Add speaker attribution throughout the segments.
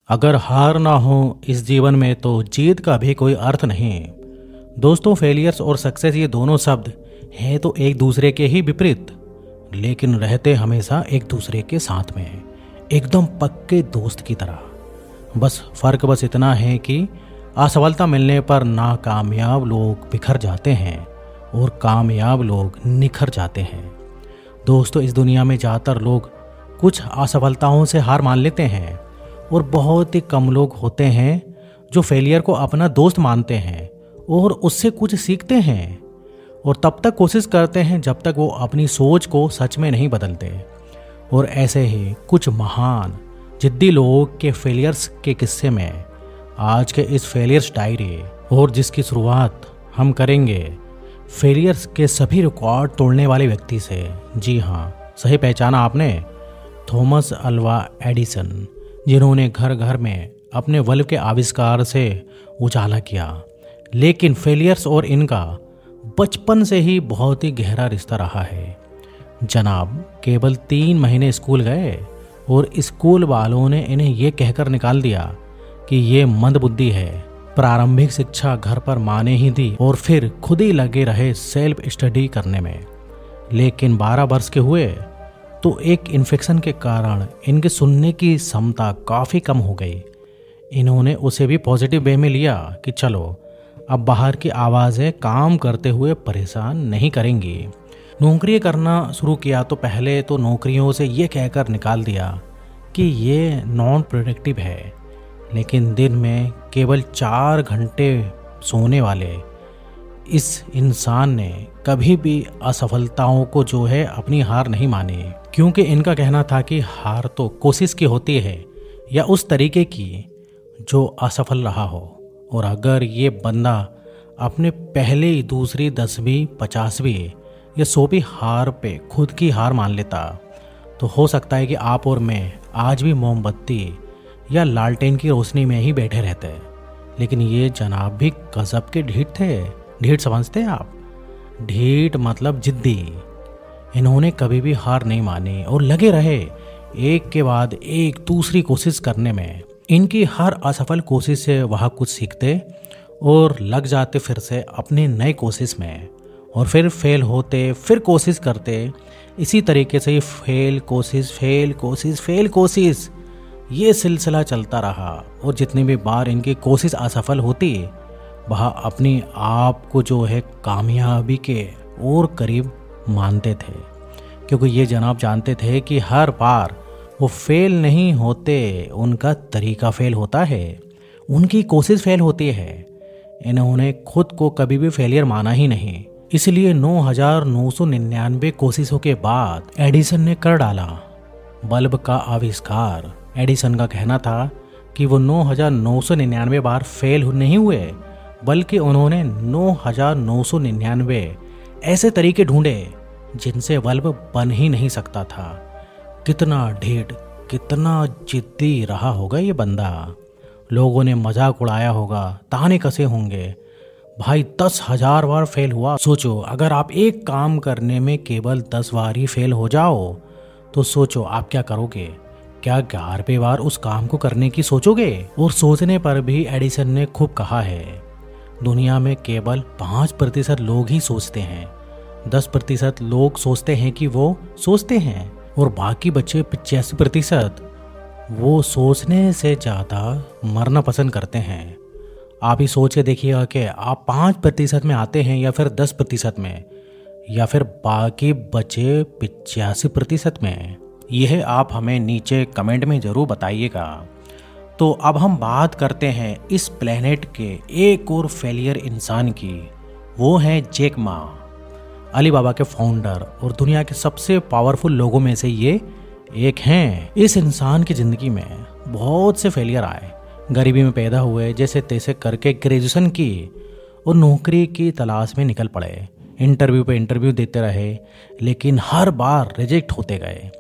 Speaker 1: अगर हार ना हो इस जीवन में तो जीत का भी कोई अर्थ नहीं। दोस्तों, फेलियर्स और सक्सेस ये दोनों शब्द हैं तो एक दूसरे के ही विपरीत, लेकिन रहते हमेशा एक दूसरे के साथ में, एकदम पक्के दोस्त की तरह। फर्क इतना है कि असफलता मिलने पर नाकामयाब लोग बिखर जाते हैं और कामयाब लोग निखर जाते हैं। दोस्तों, इस दुनिया में ज़्यादातर लोग कुछ असफलताओं से हार मान लेते हैं और बहुत ही कम लोग होते हैं जो फेलियर को अपना दोस्त मानते हैं और उससे कुछ सीखते हैं और तब तक कोशिश करते हैं जब तक वो अपनी सोच को सच में नहीं बदलते। और ऐसे ही कुछ महान जिद्दी लोगों के फेलियर्स के किस्से में आज के इस फेलियर्स डायरी, और जिसकी शुरुआत हम करेंगे फेलियर्स के सभी रिकॉर्ड तोड़ने वाले व्यक्ति से। जी हाँ, सही पहचाना आपने, थॉमस अल्वा एडिसन, जिन्होंने घर घर में अपने बल्ब के आविष्कार से उजाला किया। लेकिन फेलियर्स और इनका बचपन से ही बहुत ही गहरा रिश्ता रहा है। जनाब केवल 3 महीने स्कूल गए और स्कूल वालों ने इन्हें ये कहकर निकाल दिया कि ये मंदबुद्धि है। प्रारंभिक शिक्षा घर पर माँ ने ही दी और फिर खुद ही लगे रहे सेल्फ स्टडी करने में। लेकिन 12 वर्ष के हुए तो एक इन्फेक्शन के कारण इनके सुनने की क्षमता काफ़ी कम हो गई। इन्होंने उसे भी पॉजिटिव वे में लिया कि चलो अब बाहर की आवाज़ें काम करते हुए परेशान नहीं करेंगी। नौकरी करना शुरू किया तो पहले तो नौकरियों से ये कहकर निकाल दिया कि ये नॉन प्रोडक्टिव है। लेकिन दिन में केवल 4 घंटे सोने वाले इस इंसान ने कभी भी असफलताओं को जो है अपनी हार नहीं मानी, क्योंकि इनका कहना था कि हार तो कोशिश की होती है या उस तरीके की जो असफल रहा हो। और अगर ये बंदा अपने पहली, दूसरी, 10वीं, 50वीं या 100वीं हार पे खुद की हार मान लेता तो हो सकता है कि आप और मैं आज भी मोमबत्ती या लालटेन की रोशनी में ही बैठे रहते हैं। लेकिन ये जनाब भी गजब के ढीठ थे। ढीठ समझते हैं आप? ढीठ मतलब जिद्दी। इन्होंने कभी भी हार नहीं मानी और लगे रहे एक के बाद एक दूसरी कोशिश करने में। इनकी हर असफल कोशिश से वह कुछ सीखते और लग जाते फिर से अपनी नई कोशिश में, और फिर फेल होते, फिर कोशिश करते। इसी तरीके से फेल कोशिश, फेल कोशिश, फेल कोशिश, ये सिलसिला चलता रहा। और जितनी भी बार इनकी कोशिश असफल होती वह अपनी आप को जो है कामयाबी के और करीब मानते थे, क्योंकि ये जनाब जानते थे कि हर बार वो फेल नहीं होते, उनका तरीका फेल होता है, उनकी कोशिश फेल होती है। इन्होंने खुद को कभी भी फेलियर माना ही नहीं। इसलिए 9,999 कोशिशों के बाद एडिसन ने कर डाला बल्ब का आविष्कार। एडिसन का कहना था कि वो 9,999 बार फेल नहीं हुए, बल्कि उन्होंने 9,999 ऐसे तरीके ढूंढे जिनसे बल्ब बन ही नहीं सकता था। कितना ढीठ, कितना जिद्दी रहा होगा ये बंदा। लोगों ने मजाक उड़ाया होगा, ताने कसे होंगे, भाई 10,000 बार फेल हुआ। सोचो, अगर आप एक काम करने में केवल 10 बार ही फेल हो जाओ तो सोचो आप क्या करोगे? क्या 11वें बार उस काम को करने की सोचोगे? और सोचने पर भी एडिसन ने खूब कहा है, दुनिया में केवल 5% लोग ही सोचते हैं। 10% लोग सोचते हैं कि वो सोचते हैं, और बाकी बचे 85% वो सोचने से ज़्यादा मरना पसंद करते हैं। आप ही सोच के देखिएगा कि आप 5% में आते हैं या फिर 10% में, या फिर बाकी बचे 85% में। यह आप हमें नीचे कमेंट में ज़रूर बताइएगा। तो अब हम बात करते हैं इस प्लेनेट के एक और फेलियर इंसान की। वो है जैक मा, अलीबाबा के फाउंडर और दुनिया के सबसे पावरफुल लोगों में से ये एक हैं। इस इंसान की ज़िंदगी में बहुत से फेलियर आए। गरीबी में पैदा हुए, जैसे तैसे करके ग्रेजुएशन की और नौकरी की तलाश में निकल पड़े। इंटरव्यू पे इंटरव्यू देते रहे, लेकिन हर बार रिजेक्ट होते गए।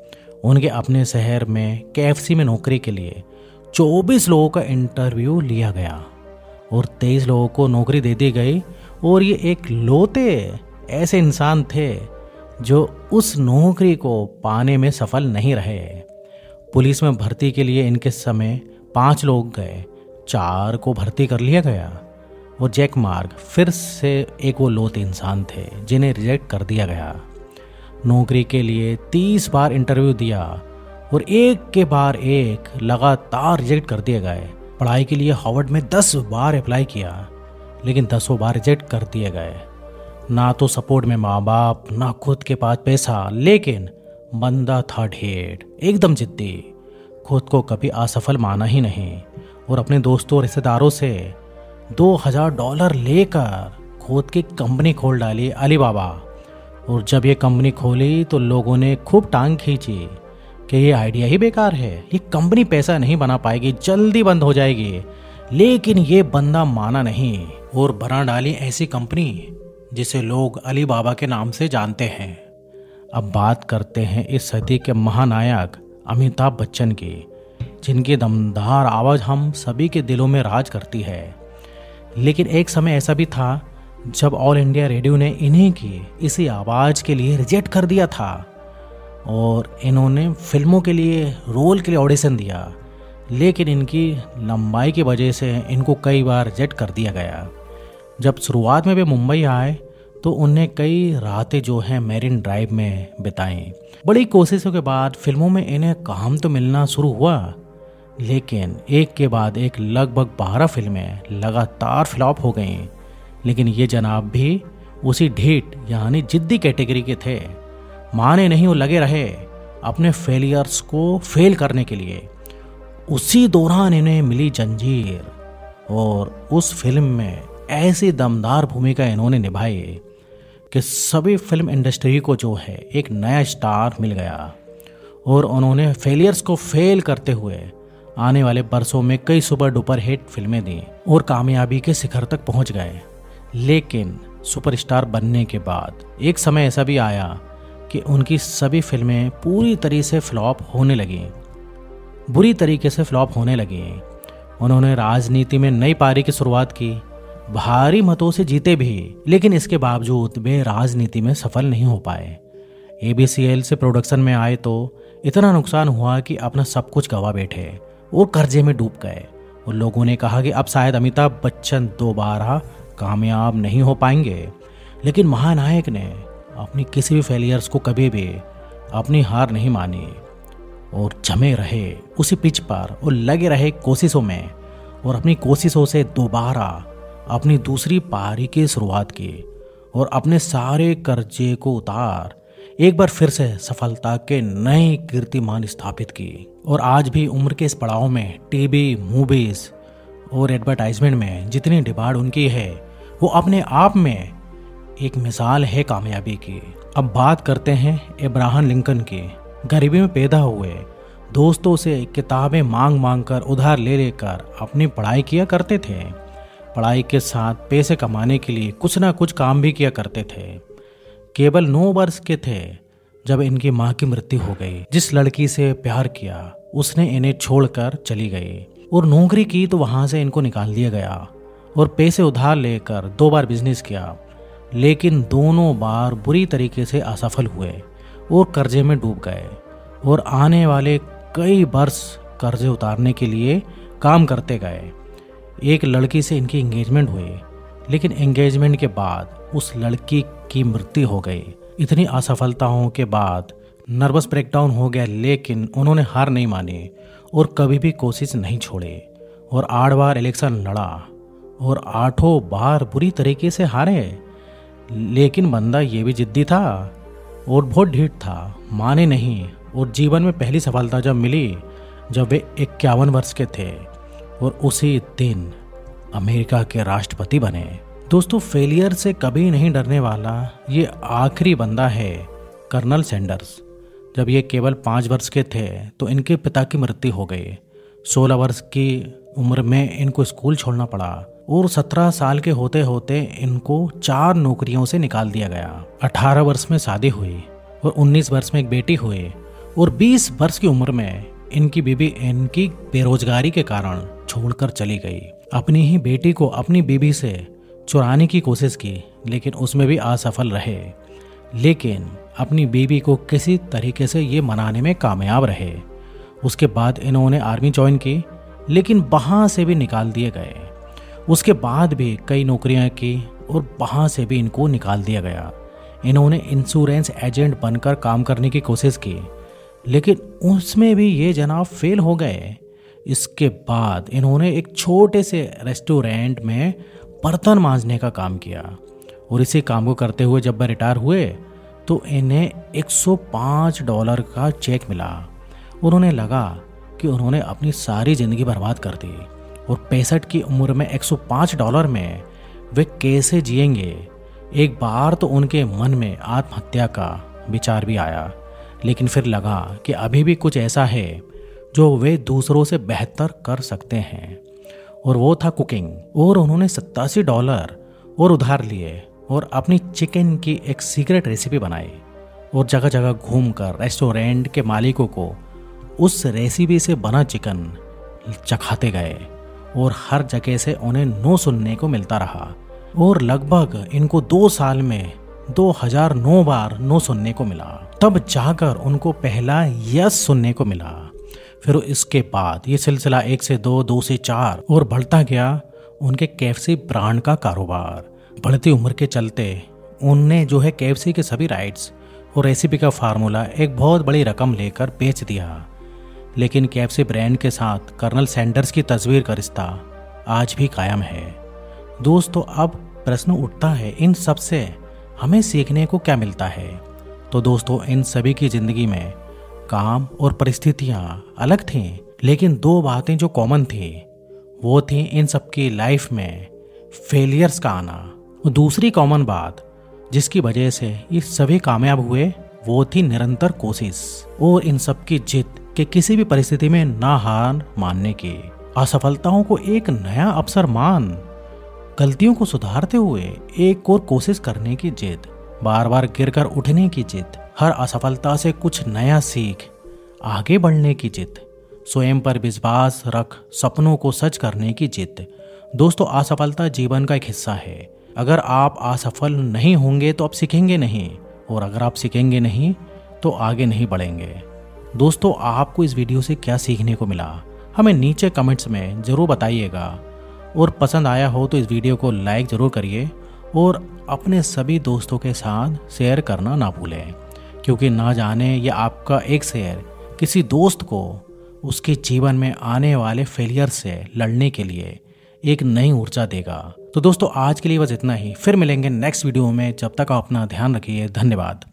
Speaker 1: उनके अपने शहर में KFC में नौकरी के लिए 24 लोगों का इंटरव्यू लिया गया और 23 लोगों को नौकरी दे दी गई। और ये एक लौते ऐसे इंसान थे जो उस नौकरी को पाने में सफल नहीं रहे। पुलिस में भर्ती के लिए इनके समय 5 लोग गए, 4 को भर्ती कर लिया गया और जैक मार्ग फिर से एक वो लोथ इंसान थे जिन्हें रिजेक्ट कर दिया गया। नौकरी के लिए 30 बार इंटरव्यू दिया और एक के बाद एक लगातार रिजेक्ट कर दिए गए। पढ़ाई के लिए हार्वर्ड में 10 बार अप्लाई किया, लेकिन 10 बार रिजेक्ट कर दिए गए। ना तो सपोर्ट में माँ बाप, ना खुद के पास पैसा, लेकिन बंदा था ढेर, एकदम जिद्दी, खुद को कभी असफल माना ही नहीं और अपने दोस्तों और रिश्तेदारों से $2000 लेकर खुद की कंपनी खोल डाली, अलीबाबा। और जब ये कंपनी खोली तो लोगों ने खूब टांग खींची कि ये आइडिया ही बेकार है, ये कंपनी पैसा नहीं बना पाएगी, जल्दी बंद हो जाएगी। लेकिन ये बंदा माना नहीं और बना डाली ऐसी कंपनी जिसे लोग अलीबाबा के नाम से जानते हैं। अब बात करते हैं इस सदी के महानायक अमिताभ बच्चन की, जिनकी दमदार आवाज़ हम सभी के दिलों में राज करती है। लेकिन एक समय ऐसा भी था जब ऑल इंडिया रेडियो ने इन्हीं की इसी आवाज़ के लिए रिजेक्ट कर दिया था और इन्होंने फिल्मों के लिए रोल के लिए ऑडिशन दिया, लेकिन इनकी लंबाई की वजह से इनको कई बार रिजेक्ट कर दिया गया। जब शुरुआत में वे मुंबई आए तो उन्हें कई रातें जो हैं मैरिन ड्राइव में बिताई। बड़ी कोशिशों के बाद फिल्मों में इन्हें काम तो मिलना शुरू हुआ, लेकिन एक के बाद एक लगभग 12 फिल्में लगातार फ्लॉप हो गईं। लेकिन ये जनाब भी उसी ढीठ यानी जिद्दी कैटेगरी के थे, माने नहीं और लगे रहे अपने फेलियर्स को फेल करने के लिए। उसी दौरान इन्हें मिली जंजीर और उस फिल्म में ऐसी दमदार भूमिका इन्होंने निभाई कि सभी फिल्म इंडस्ट्री को जो है एक नया स्टार मिल गया और उन्होंने फेलियर्स को फेल करते हुए आने वाले बरसों में कई सुपर डुपर हिट फिल्में दी और कामयाबी के शिखर तक पहुंच गए। लेकिन सुपरस्टार बनने के बाद एक समय ऐसा भी आया कि उनकी सभी फिल्में पूरी तरह से फ्लॉप होने लगी, बुरी तरीके से फ्लॉप होने लगी। उन्होंने राजनीति में नई पारी की शुरुआत की, भारी मतों से जीते भी, लेकिन इसके बावजूद वे राजनीति में सफल नहीं हो पाए। ABCL से प्रोडक्शन में आए तो इतना नुकसान हुआ कि अपना सब कुछ गवा बैठे और कर्जे में डूब गए और लोगों ने कहा कि अब शायद अमिताभ बच्चन दोबारा कामयाब नहीं हो पाएंगे। लेकिन महानायक ने अपनी किसी भी फेलियर्स को कभी भी अपनी हार नहीं मानी और जमे रहे उसी पिच पर और लगे रहे कोशिशों में और अपनी कोशिशों से दोबारा अपनी दूसरी पारी की शुरुआत की और अपने सारे कर्जे को उतार एक बार फिर से सफलता के नए कीर्तिमान स्थापित की। और आज भी उम्र के इस पड़ाव में टीवी, मूवीज और एडवर्टाइजमेंट में जितनी डिमांड उनकी है वो अपने आप में एक मिसाल है कामयाबी की। अब बात करते हैं अब्राहम लिंकन की। गरीबी में पैदा हुए, दोस्तों से किताबें मांग मांग कर उधार ले लेकर अपनी पढ़ाई किया करते थे। पढ़ाई के साथ पैसे कमाने के लिए कुछ ना कुछ काम भी किया करते थे। केवल 9 वर्ष के थे जब इनकी मां की मृत्यु हो गई। जिस लड़की से प्यार किया उसने इन्हें छोड़कर चली गई और नौकरी की तो वहां से इनको निकाल दिया गया और पैसे उधार लेकर 2 बार बिजनेस किया, लेकिन दोनों बार बुरी तरीके से असफल हुए और कर्जे में डूब गए और आने वाले कई वर्ष कर्जे उतारने के लिए काम करते गए। एक लड़की से इनकी एंगेजमेंट हुई, लेकिन एंगेजमेंट के बाद उस लड़की की मृत्यु हो गई। इतनी असफलताओं के बाद नर्वस ब्रेकडाउन हो गया, लेकिन उन्होंने हार नहीं मानी और कभी भी कोशिश नहीं छोड़ी और 8 बार इलेक्शन लड़ा और 8 बार बुरी तरीके से हारे। लेकिन बंदा ये भी जिद्दी था और बहुत ढीठ था, माने नहीं। और जीवन में पहली सफलता जब मिली जब वे 51 वर्ष के थे और उसी दिन अमेरिका के राष्ट्रपति बने। दोस्तों, फेलियर से कभी नहीं डरने वाला ये आखिरी बंदा है कर्नल सैंडर्स। जब ये केवल 5 वर्ष के थे तो इनके पिता की मृत्यु हो गई। 16 वर्ष की उम्र में इनको स्कूल छोड़ना पड़ा और 17 साल के होते होते इनको 4 नौकरियों से निकाल दिया गया। 18 वर्ष में शादी हुई और 19 वर्ष में एक बेटी हुई और 20 वर्ष की उम्र में इनकी बीबी इनकी बेरोजगारी के कारण छोड़कर चली गई। अपनी ही बेटी को अपनी बीबी से चुराने की कोशिश की, लेकिन उसमें भी असफल रहे। लेकिन अपनी बीबी को किसी तरीके से ये मनाने में कामयाब रहे। उसके बाद इन्होंने आर्मी ज्वाइन की, लेकिन वहाँ से भी निकाल दिए गए। उसके बाद भी कई नौकरियां की और वहाँ से भी इनको निकाल दिया गया। इन्होंने इंश्योरेंस एजेंट बनकर काम करने की कोशिश की, लेकिन उसमें भी ये जनाब फेल हो गए। इसके बाद इन्होंने एक छोटे से रेस्टोरेंट में बर्तन मांजने का काम किया, और इसी काम को करते हुए जब वह रिटायर हुए तो इन्हें $105 का चेक मिला। उन्होंने लगा कि उन्होंने अपनी सारी ज़िंदगी बर्बाद कर दी, और 65 की उम्र में $105 में वे कैसे जिएंगे। एक बार तो उनके मन में आत्महत्या का विचार भी आया, लेकिन फिर लगा कि अभी भी कुछ ऐसा है जो वे दूसरों से बेहतर कर सकते हैं, और वो था कुकिंग। और उन्होंने $87 और उधार लिए और अपनी चिकन की एक सीक्रेट रेसिपी बनाई, और जगह जगह घूमकर रेस्टोरेंट के मालिकों को उस रेसिपी से बना चिकन चखाते गए, और हर जगह से उन्हें नो सुनने को मिलता रहा। और लगभग इनको 2 साल में 2009 बार नो सुनने को मिला। तब जाकर उनको पहला यस सुनने को मिला। फिर इसके बाद ये सिलसिला 1 से 2, 2 से 4 और बढ़ता गया उनके KFC ब्रांड का कारोबार। बढ़ती उम्र के चलते उनने जो है KFC के सभी राइट्स और रेसिपी का फार्मूला एक बहुत बड़ी रकम लेकर बेच दिया। लेकिन KFC ब्रांड के साथ कर्नल सैंडर्स की तस्वीर का रिश्ता आज भी कायम है। दोस्तों, अब प्रश्न उठता है, इन सब से हमें सीखने को क्या मिलता है? तो दोस्तों, इन सभी की जिंदगी में काम और परिस्थितियां अलग थीं, लेकिन 2 बातें जो कॉमन थी वो थी इन सबकी लाइफ में फेलियर्स का आना। और दूसरी कॉमन बात जिसकी वजह से ये सभी कामयाब हुए वो थी निरंतर कोशिश और इन सब की जिद कि किसी भी परिस्थिति में ना हार मानने की, असफलताओं को एक नया अवसर मान, गलतियों को सुधारते हुए एक और कोशिश करने की जिद, बार बार गिरकर उठने की जिद, हर असफलता से कुछ नया सीख, आगे बढ़ने की जिद, स्वयं पर विश्वास रख सपनों को सच करने की जिद। दोस्तों, असफलता जीवन का एक हिस्सा है। अगर आप असफल नहीं होंगे तो आप सीखेंगे नहीं, और अगर आप सीखेंगे नहीं तो आगे नहीं बढ़ेंगे। दोस्तों, आपको इस वीडियो से क्या सीखने को मिला हमें नीचे कमेंट्स में ज़रूर बताइएगा, और पसंद आया हो तो इस वीडियो को लाइक ज़रूर करिए और अपने सभी दोस्तों के साथ शेयर करना ना भूलें, क्योंकि ना जाने ये आपका एक शेयर किसी दोस्त को उसके जीवन में आने वाले फेलियर से लड़ने के लिए एक नई ऊर्जा देगा। तो दोस्तों, आज के लिए बस इतना ही। फिर मिलेंगे नेक्स्ट वीडियो में। जब तक आप अपना ध्यान रखिए। धन्यवाद।